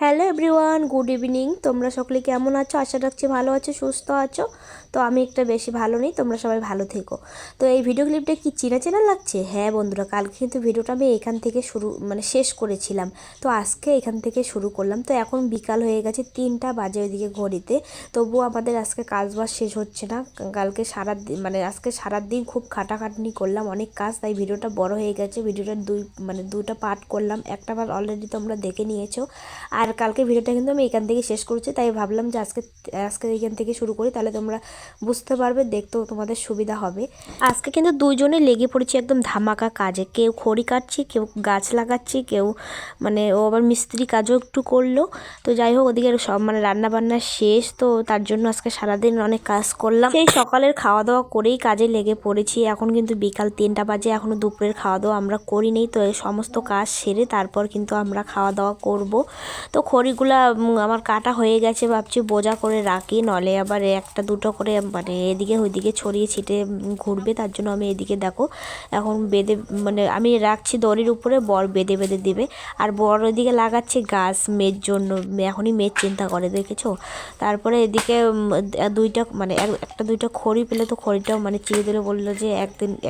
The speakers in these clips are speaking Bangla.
Hello everyone, good evening. তোমরা সকলে কেমন আছো? আশা রাখছি ভালো আছো, সুস্থ আছো। তো আমি একটা বেশি ভালো নেই, তোমরা সবাই ভালো থেকো। তো এই ভিডিও ক্লিপটা কি চেনা চেনা লাগছে? হ্যাঁ বন্ধুরা, কালকে কিন্তু ভিডিওটা আমি এখান থেকে শেষ করেছিলাম। তো আজকে এখান থেকে শুরু করলাম। তো এখন বিকাল হয়ে গেছে, 3টা বাজে ওইদিকে ঘড়িতে। তবুও আমাদের আজকে কাজবাজ শেষ হচ্ছে না। কালকে আজকে সারাদিন খুব খাটাখাটনি করলাম, অনেক কাজ, তাই ভিডিওটা বড় হয়ে গেছে। ভিডিওটা দুটা পার্ট করলাম, একটা পার্ট অলরেডি তোমরা দেখে নিয়েছো। আর কালকে ভিডিওটা কিন্তু আমি এখান থেকে শেষ করছি, তাই ভাবলাম যে আজকে এখান থেকে শুরু করি, তাহলে তোমরা বুঝতে পারবে, দেখতেও তোমাদের সুবিধা হবে। আজকে কিন্তু দুইজনে লেগে পড়েছি একদম ধামাকা কাজে। কেউ খড়ি কাটছি, কেউ গাছ লাগাচ্ছি, কেউ ও আবার মিস্ত্রি কাজও একটু করলো। তো যাই হোক, ওদিকে সব রান্না বান্না শেষ। তো তার জন্য আজকে সারাদিন অনেক কাজ করলাম। সেই সকালের খাওয়া দাওয়া করেই কাজে লেগে পড়েছি। এখন কিন্তু বিকাল 3টা বাজে, এখনও দুপুরের খাওয়া দাওয়া আমরা করিনি। তো এই সমস্ত কাজ সেরে তারপর কিন্তু আমরা খাওয়া দাওয়া করব। তো খড়িগুলা আমার কাটা হয়ে গেছে, ভাবছি বোঝা করে রাখি, নলে আবার একটা দুটো করে এদিকে ওইদিকে ছড়িয়ে ছিটে ঘুরবে। তার জন্য আমি এদিকে দেখো এখন বেঁধে আমি রাখছি দড়ির উপরে, বর বেঁধে বেঁধে দিবে। আর বর ওইদিকে লাগাচ্ছে গাছ মেয়ের জন্য, এখনই মেয়ের চিন্তা করে, দেখেছো। তারপরে এদিকে একটা দুইটা খড়ি পেলে তো খড়িটাও চিড়ে দিলে, বললো যে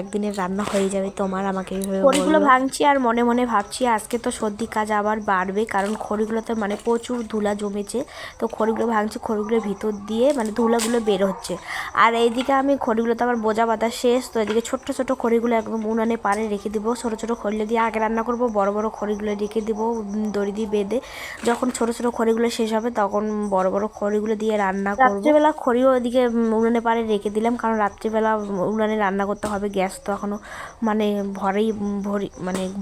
একদিনের রান্না হয়ে যাবে তোমার, আমাকে খড়িগুলো ভাঙছি। আর মনে মনে ভাবছি আজকে তো সর্দি কাজ আবার বাড়বে, কারণ খড়িগুলোতে প্রচুর ধুলা জমেছে। তো খড়িগুলো ভাঙছি, খড়িগুলোর ভিতর দিয়ে ধুলাগুলো বের হচ্ছে। আর এইদিকে আমি খড়িগুলোতে আবার বোঝা বাঁধা শেষ। তো এদিকে ছোট্ট ছোট খড়িগুলো একদম উনানে পারে রেখে দিব। ছোট ছোট খড়ি দিয়ে আগে রান্না করব, বড় বড় খড়িগুলো রেখে দিব দড়ি দিয়ে বেঁধে। যখন ছোট ছোট খড়িগুলো শেষ হবে তখন বড় বড় খড়িগুলো দিয়ে রান্না করব। রাত্রিবেলা খড়িও এদিকে উনানে পারে রেখে দিলাম, কারণ রাত্রিবেলা উনানে রান্না করতে হবে। গ্যাস তো এখনো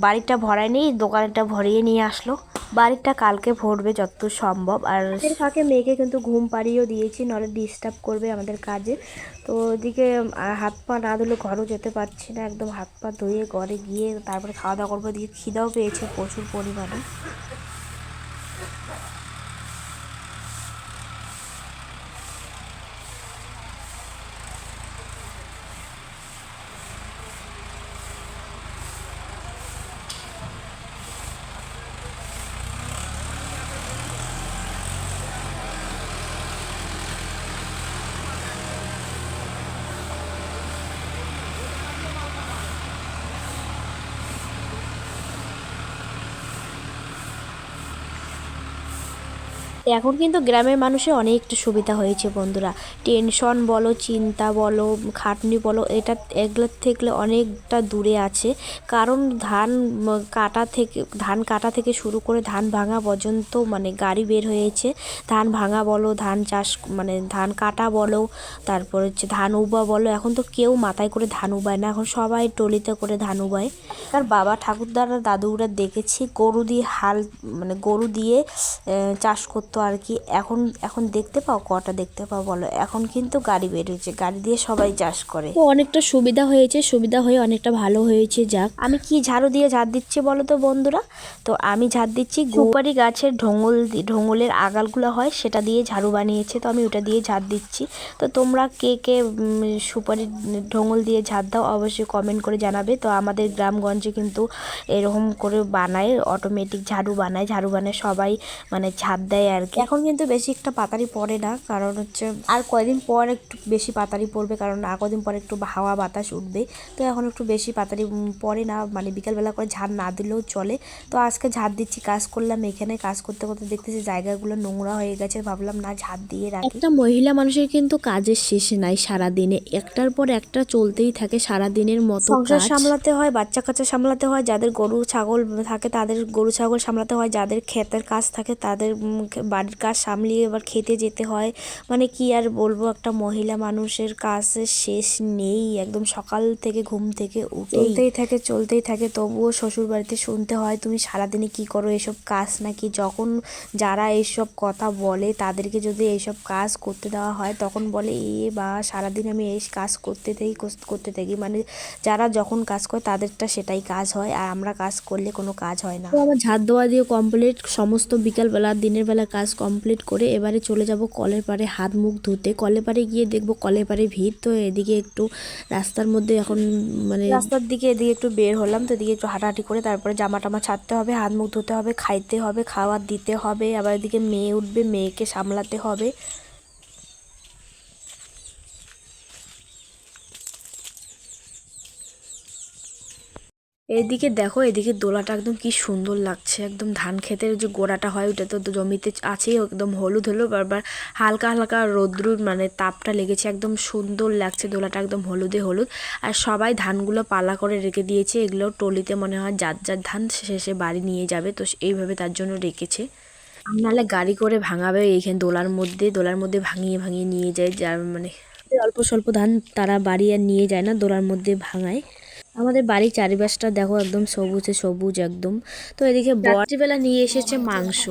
বাড়িটা ভরায়নি, দোকানটা ভরিয়ে নিয়ে আসলো। বাড়িটা কালকে ভরবে যতদূর সম্ভব। আর এর ফাঁকে মেয়েকে কিন্তু ঘুম পাড়িয়েও দিয়েছি, নাহলে ডিস্টার্ব করবে আমাদের কাজে। তো ওদিকে হাত পা না ধুলে ঘরও যেতে পারছি না, একদম হাত পা ধুয়ে ঘরে গিয়ে তারপরে খাওয়া দাওয়া করবো। দিয়ে খিদাও পেয়েছে প্রচুর পরিমাণে। এখন কিন্তু গ্রামের মানুষের অনেক একটু সুবিধা হয়েছে বন্ধুরা। টেনশন বলো, চিন্তা বলো, খাটনি বলো, এগুলোর থেকে অনেকটা দূরে আছে। কারণ ধান কাটা থেকে শুরু করে ধান ভাঙা পর্যন্ত গাড়ি বের হয়েছে। ধান ভাঙা বলো, ধান চাষ ধান কাটা বলো, তারপর হচ্ছে ধান উবা বলো। এখন তো কেউ মাথায় করে ধান উবায় না, এখন সবাই টলিতে করে ধান উবায়। তার বাবা ঠাকুরদারা দাদুরা দেখেছি গরু দিয়ে চাষ করতো আর কি। এখন দেখতে পাও কটা দেখতে পাও বলো? এখন কিন্তু গাড়ি বের হয়েছে, গাড়ি দিয়ে সবাই চাষ করে। তো অনেকটা সুবিধা হয়েছে, সুবিধা হয়ে অনেকটা ভালো হয়েছে। যাক, আমি কি ঝাড়ু দিয়ে ঝাড় দিচ্ছি বলো তো বন্ধুরা? তো আমি ঝাড় দিচ্ছি সুপারি গাছের ঢোঙলের আগালগুলো হয়, সেটা দিয়ে ঝাড়ু বানিয়েছে, তো আমি ওটা দিয়ে ঝাড় দিচ্ছি। তো তোমরা কে কে সুপারি ঢোঙল দিয়ে ঝাড় দাও অবশ্যই কমেন্ট করে জানাবে। তো আমাদের গ্রামগঞ্জে কিন্তু এরকম করে বানায়, অটোমেটিক ঝাড়ু বানায় সবাই ঝাড় দেয় আর কি। এখন কিন্তু বেশি একটা পাতারি পড়ে না, কারণ হচ্ছে আর কয়দিন পর একটু বেশি পাতারি পড়বে, কারণ আর কদিন পর একটু হাওয়া বাতাস উঠবে। তো এখন একটু বেশি পাতারি পড়ে না, বিকালবেলা করে ঝাড় না দিলেও চলে। তো আজকে ঝাড় দিচ্ছি, কাজ করলাম এখানে। কাজ করতে করতে দেখতেছি জায়গাগুলো নোংরা হয়ে গেছে, ভাবলাম না ঝাড় দিয়ে রাখি। একটা মহিলা মানুষের কিন্তু কাজের শেষ নাই, সারাদিনে একটার পর একটা চলতেই থাকে সারাদিনের মতো। সংসার সামলাতে হয়, বাচ্চা কাচ্চা সামলাতে হয়, যাদের গরু ছাগল থাকে তাদের গরু ছাগল সামলাতে হয়, যাদের ক্ষেতের কাজ থাকে তাদের বাড়ির কাজ সামলিয়ে এবার খেতে যেতে হয়। কি আর বলবো, একটা মহিলা মানুষের কাজের শেষ নেই। একদম সকাল থেকে ঘুম থেকে চলতেই থাকে। তবুও শ্বশুর বাড়িতে শুনতে হয় তুমি সারাদিনে কি করো, এসব কাজ নাকি। যখন যারা এইসব কথা বলে তাদেরকে যদি এইসব কাজ করতে দেওয়া হয়, তখন বলে বা সারাদিন আমি এই কাজ করতে থাকি। যারা যখন কাজ করে তাদেরটা সেটাই কাজ হয়, আর আমরা কাজ করলে কোনো কাজ হয় না। তো আমার ঝাড় দেওয়া দিয়ে কমপ্লিট, সমস্ত বিকালবেলা দিনের বেলা কাজ কাজ কমপ্লিট করে এবারে চলে যাব কলের পাড়ে হাত মুখ ধুতে। কলের পাড়ে গিয়ে দেখব কলের পাড়ে ভিড়, তো এদিকে একটু রাস্তার মধ্যে এখন মানে রাস্তার দিকে এদিকে একটু বের হলাম, তো এদিকে একটু হাঁটাহাঁটি করে তারপরে জামা টামা ছাড়তে হবে, হাত মুখ ধুতে হবে, খাইতে হবে, খাবার দিতে হবে, আবার এদিকে মেয়ে উঠবে, মেয়েকে সামলাতে হবে। এদিকে দেখো, এদিকে দোলাটা একদম কি সুন্দর লাগছে, একদম ধান ক্ষেতের যে গোড়াটা হয় ওটা তো জমিতে আছেই, একদম হলুদ হলুদ, বারবার হালকা হালকা রৌদ্রুর মানে তাপটা লেগেছে, একদম সুন্দর লাগছে দোলাটা, একদম হলুদে হলুদ। আর সবাই ধানগুলো পালা করে রেখে দিয়েছে, এগুলো টলিতে মনে হয় যার যার ধান শেষে বাড়ি নিয়ে যাবে, তো এইভাবে তার জন্য রেখেছে। নাহলে গাড়ি করে ভাঙাবে এইখানে দোলার মধ্যে ভাঙিয়ে ভাঙিয়ে নিয়ে যায়, যার মানে অল্প স্বল্প ধান তারা বাড়ি আর নিয়ে যায় না, দোলার মধ্যে ভাঙায়। আমাদের বাড়ির চারিপাশটা দেখো একদম সবুজে সবুজ একদম। তো এদিকে রাত্রিবেলা নিয়ে এসেছে মাংস।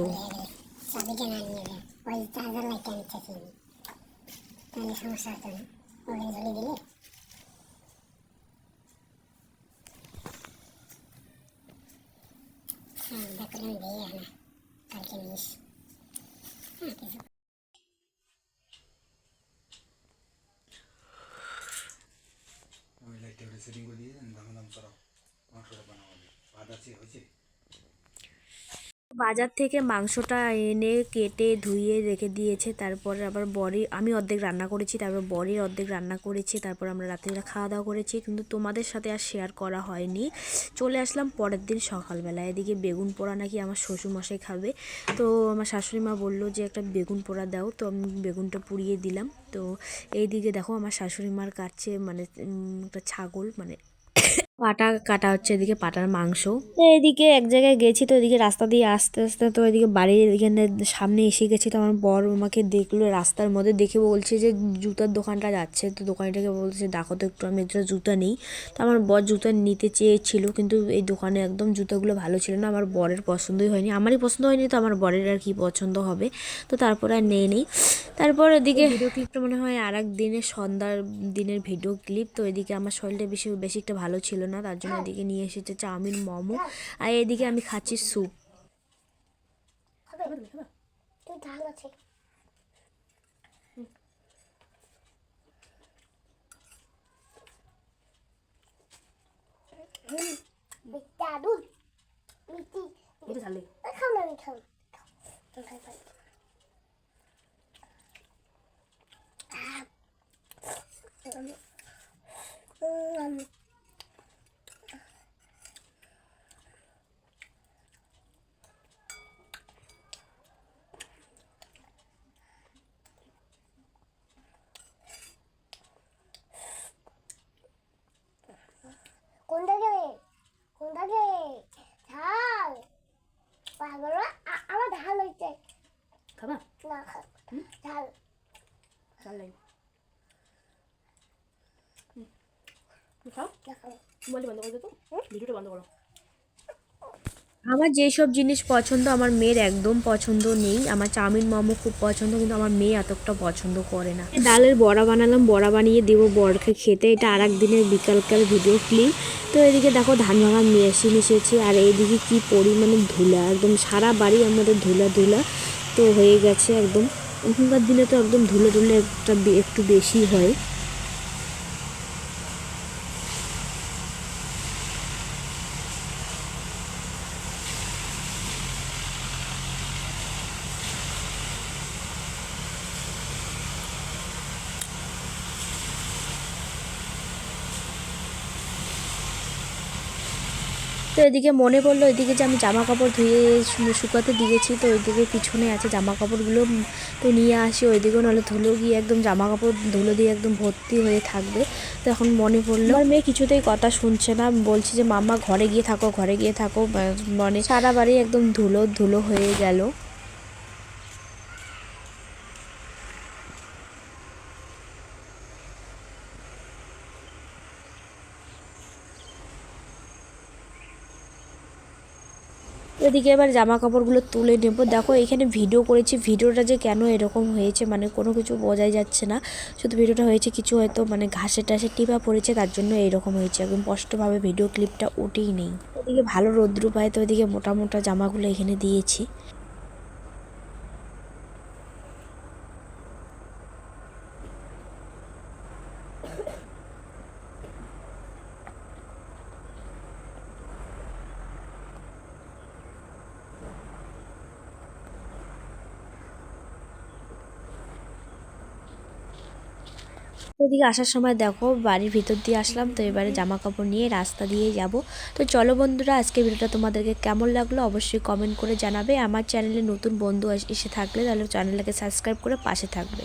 সেটিং করে দিয়ে দাম দাম সরাও মাংসটা বানাবো ভাত আছে হয়েছে। বাজার থেকে মাংসটা এনে কেটে ধুয়ে রেখে দিয়েছে, তারপরে আবার বড়ি আমি অর্ধেক রান্না করেছি, তারপর বড়ির অর্ধেক রান্না করেছি, তারপর আমরা রাত্রিবেলা খাওয়া দাওয়া করেছি, কিন্তু তোমাদের সাথে আর শেয়ার করা হয়নি। চলে আসলাম পরের দিন সকালবেলা। এদিকে বেগুন পোড়া নাকি আমার শ্বশুরমশাই খাবে, তো আমার শাশুড়ি মা বললো যে একটা বেগুন পোড়া দাও, তো আমি বেগুনটা পুড়িয়ে দিলাম। তো এইদিকে দেখো আমার শাশুড়ি মার কাছে মানে একটা ছাগল মানে পাটা কাটা হচ্ছে, এদিকে পাটার মাংস। তো এদিকে এক জায়গায় গেছি, তো এদিকে রাস্তা দিয়ে আস্তে আস্তে তো এদিকে বাড়ির এখানে সামনে এসে গেছি, তো আমার বর আমাকে দেখলো রাস্তার মধ্যে, দেখে বলছে যে জুতার দোকানটা যাচ্ছে, তো দোকানটাকে বলছে দেখো তো একটু, আমি একটা জুতা নেই। তো আমার বর জুতা নিতে চেয়েছিল, কিন্তু এই দোকানে একদম জুতাগুলো ভালো ছিল না, আমার বরের পছন্দই হয়নি, আমারই পছন্দ হয়নি, তো আমার বরের আর কি পছন্দ হবে, তো তারপরে আর নেই। তারপর এদিকে ভিডিও ক্লিপটা মনে হয় আর এক দিনের সন্ধ্যার দিনের ভিডিও ক্লিপ। তো এদিকে আমার শরীরটা বেশি একটা ভালো ছিল না, তার জন্য এদিকে নিয়ে এসেছে চাউমিন, মোমো, আর এদিকে আমি খাচ্ছি স্যুপ। কোনটা গেলে ঝাল পাগল আমার ঝাল হইছে খাবা না ঝাল ঝাল লাগে খাও, বন্ধ করে দে, তো ভিডিওটা বন্ধ করো। আমার যেসব জিনিস পছন্দ আমার মেয়ের একদম পছন্দ নেই। আমার চাউমিন মোমো খুব পছন্দ, কিন্তু আমার মেয়ে এতটা পছন্দ করে না। ডালের বড়া বানালাম, বড়া বানিয়ে দেবো বরকে খেতে, এটা আর এক দিনের বিকালকাল ভিডিও ক্লিপ। তো এদিকে দেখো ধান ভাঙা মেশিন এসেছে, আর এইদিকে কি পরিমাণে ধুলা, একদম সারা বাড়ি আমাদের ধুলা ধুলা তো হয়ে গেছে একদম। এখনকার দিনে তো একদম ধুলো ধুলে একটু বেশি হয়। তো এদিকে মনে পড়লো এদিকে যে আমি জামা কাপড় ধুয়ে শুকাতে দিয়েছি, তো ওইদিকে পিছনে আছে জামা কাপড়গুলো, তো নিয়ে আসি ওইদিকেও, নাহলে ধুলো গিয়ে একদম জামা কাপড় ধুলো দিয়ে একদম ভর্তি হয়ে থাকবে। তো এখন মনে পড়লো, আমার মেয়ে কিছুতেই কথা শুনছে না, বলছে যে মাম্মা ঘরে গিয়ে থাকো, ঘরে গিয়ে থাকো, মানে সারা বাড়ি একদম ধুলো ধুলো হয়ে গেল। এদিকে এবার জামা কাপড়গুলো তুলে নেব। দেখো এখানে ভিডিও করেছি, ভিডিওটা যে কেন এরকম হয়েছে মানে কোনো কিছু বোঝাই যাচ্ছে না, শুধু ভিডিওটা হয়েছে কিছু হয়তো মানে ঘাসে টাসে টিপা পড়েছে, তার জন্য এরকম হয়েছে, একদম স্পষ্টভাবে ভিডিও ক্লিপটা ওঠেই নেই। এদিকে ভালো রৌদ্র পায়, তো এদিকে মোটা মোটা জামাগুলো এখানে দিয়েছি। এদিকে আসার সময় দেখো বাড়ির ভিতর দিয়ে আসলাম, তো এবারে জামা কাপড় নিয়ে রাস্তা দিয়ে যাব। তো চলো বন্ধুরা, আজকে ভিডিওটা তোমাদেরকে কেমন লাগলো অবশ্যই কমেন্ট করে জানাবে। আমার চ্যানেলে নতুন বন্ধু এসে থাকলে তাহলে চ্যানেলটাকে সাবস্ক্রাইব করে পাশে থাকবে।